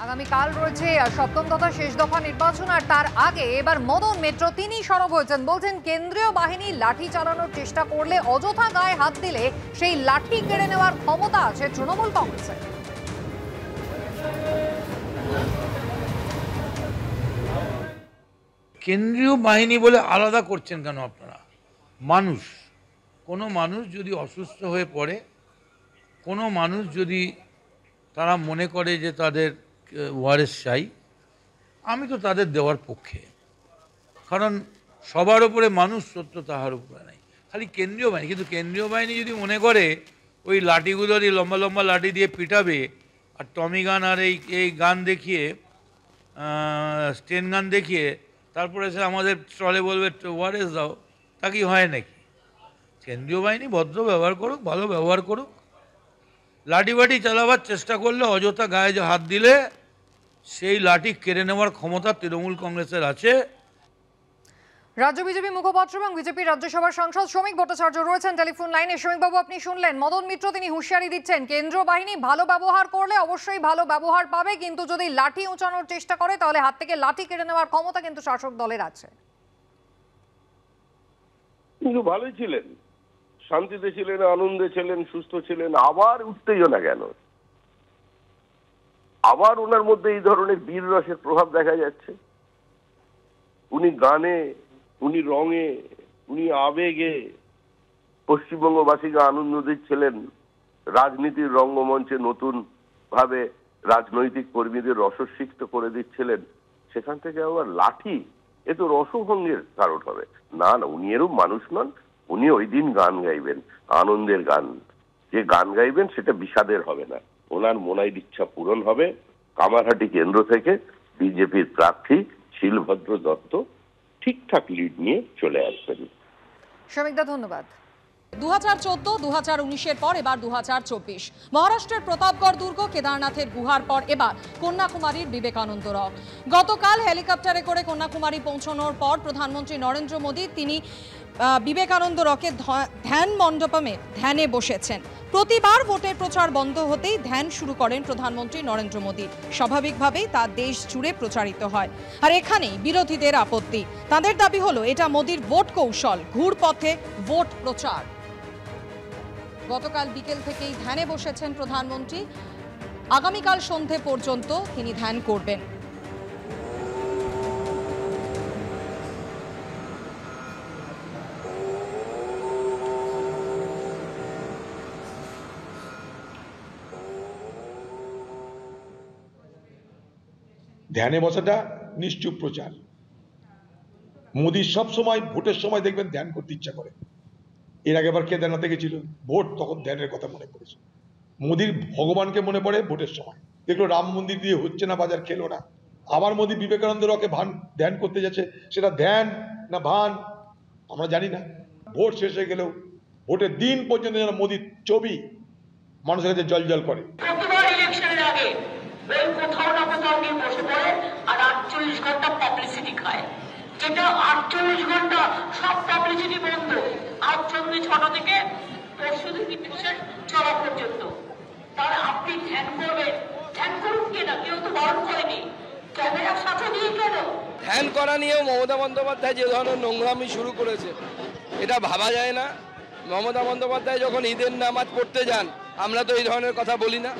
আগামীকাল রয়েছে সপ্তম তথা শেষ দফা নির্বাচন, আর তার আগে এবার মদন মিত্র তিনি সরব হয়েছেন। বলছেন কেন্দ্রীয় বাহিনী লাঠি চালানোর চেষ্টা করলে, অযথা গায়ে হাত দিলে সেই লাঠি কেড়ে নেওয়ার ক্ষমতা আছে তৃণমূল কংগ্রেসের। কেন্দ্রীয় বাহিনী বলে আলাদা করছেন কেন আপনারা? কোনো মানুষ যদি অসুস্থ হয়ে পড়ে, কোনো মানুষ যদি তারা মনে করে যে তাদের ওয়ারেস চাই, আমি তো তাদের দেওয়ার পক্ষে। কারণ সবার উপরে মানুষ সত্য, তাহার উপরে নাই। খালি কেন্দ্রীয় বাহিনী, কিন্তু কেন্দ্রীয় বাহিনী যদি মনে করে ওই লাঠিগুলো দিয়ে লম্বা লম্বা লাঠি দিয়ে পিটাবে, আর টমি গান আর এই গান দেখিয়ে, স্টেন গান দেখিয়ে তারপরে সে আমাদের স্টলে বলবে ওয়ারেস দাও, তা কি হয় নাকি? কেন্দ্রীয় বাহিনী ভদ্র ব্যবহার করুক, ভালো ব্যবহার করুক। লাঠি বাটি চালাবার চেষ্টা করলে, অযথা গায়ে হাত দিলে সেই লাঠি কেড়ে নেওয়ার ক্ষমতা তৃণমূল কংগ্রেসের আছে। রাজ্য বিজেপি মুখপাত্র এবং বিজেপি রাজ্যসভার সাংসদ শ্রমিক ভট্টাচার্য রয়েছেন টেলিফোন লাইনে। শ্রমিকবাবু, আপনি শুনলেন মদন মিত্র তিনি হুঁশিয়ারি দিচ্ছেন কেন্দ্রীয় বাহিনী ভালো ব্যবহার করলে অবশ্যই ভালো ব্যবহার পাবে, কিন্তু যদি লাঠি উঁচানোর চেষ্টা করে তাহলে হাত থেকে লাঠি কেড়ে নেওয়ার ক্ষমতা কিন্তু শাসক দলের আছে। কিন্তু ভালোই ছিলেন, শান্তিতে ছিলেন, আনন্দে ছিলেন, সুস্থ ছিলেন। আবার উত্তেজনা কেন? আবার ওনার মধ্যে এই ধরনের বীর রসের প্রভাব দেখা যাচ্ছে। উনি গানে, উনি রঙে, উনি আবেগে পশ্চিমবঙ্গবাসীকে আনন্দ দিচ্ছিলেন। রাজনীতির রঙ্গমঞ্চে নতুন ভাবে রাজনৈতিক কর্মীদের রসসিক্ত করে দিচ্ছিলেন। সেখান থেকে আবার লাঠি, এ তো রসভঙ্গের কারণ হবে না। না, উনি এরূপ মানুষ নন। উনি ওই দিন গান গাইবেন, আনন্দের গান। যে গান গাইবেন সেটা বিষাদের হবে না। ওনার মনের ইচ্ছা পূরণ হবে। কামারহাটি কেন্দ্র থেকে বিজেপির প্রার্থী শিলভদ্র দত্ত ঠিকঠাক লিড নিয়ে চলে আসবেন। শ্রমিকদা, ধন্যবাদ। 2014, 2019-এর পর এবার 2024। মহারাষ্ট্রের প্রতাপগড় দুর্গ, কেদারনাথের গুহার পর এবার কন্যাকুমারীর বিবেকানন্দ রক। গতকাল হেলিকপ্টারে করে কন্যাকুমারী পৌঁছানোর পর প্রধানমন্ত্রী নরেন্দ্র মোদী তিনি বিবেকানন্দ রকের ধ্যান মণ্ডপে ধ্যানে বসেছেন। প্রতিবার ভোটের প্রচার বন্ধ হতেই ধ্যান শুরু করেন প্রধানমন্ত্রী নরেন্দ্র মোদী। স্বাভাবিকভাবেই তা দেশ জুড়ে প্রচারিত হয়। আর এখানেই বিরোধীদের আপত্তি। তাদের দাবি হলো এটা মোদীর ভোট কৌশল, ঘুরপথে ভোট প্রচার। গতকাল বিকেল থেকেই ধ্যানে বসেছেন প্রধানমন্ত্রী। আগামীকাল সন্ধে পর্যন্ত তিনি ধ্যান করবেন। ধ্যানে বসাটা নিশ্চুপ প্রচার। মোদী সব সময় ভোটের সময় দেখবেন ধ্যান করতে ইচ্ছা করে। এর আগেবার কেদারনাথে গেছিল, ভোট, তখন ধ্যানের কথা মনে পড়েছে। মোদীর ভগবানকে মনে পড়ে ভোটের সময়। দেখলো রাম মন্দির দিয়ে হচ্ছে না, বাজার খেলো না, আবার মোদী বিবেকানন্দ রকে ধ্যান করতে যাচ্ছে। সেটা ধ্যান না ভান আমরা জানি না। ভোট শেষ হয়ে গেলেও ভোটের দিন পর্যন্ত যেন মোদীর ছবি মানুষের কাছে জল জল করে। ইলেকশনের আগে কোথাও না কোথাও গিয়ে বসে পড়ে আর 48 ঘন্টা পাবলিসিটি খায়। যেটা 48 ঘন্টা সব পাবলিসিটি বন্ধ। আজ সন্ধ্যে 6টা থেকে পরশু চলা পর্যন্ত। তাহলে আপনি ধ্যান করবেন, ধ্যান করুন কিনা, কেউ তো বারণ করেনি। ক্যামেরার সাথে নিয়ে কেন ধ্যান করা নিয়েও মমতা বন্দ্যোপাধ্যায় যে ধরনের নোংরামি শুরু করেছে, এটা ভাবা যায় না। মমতা বন্দ্যোপাধ্যায় যখন ঈদের নামাজ পড়তে যান, আমরা তো এই ধরনের কথা বলি না।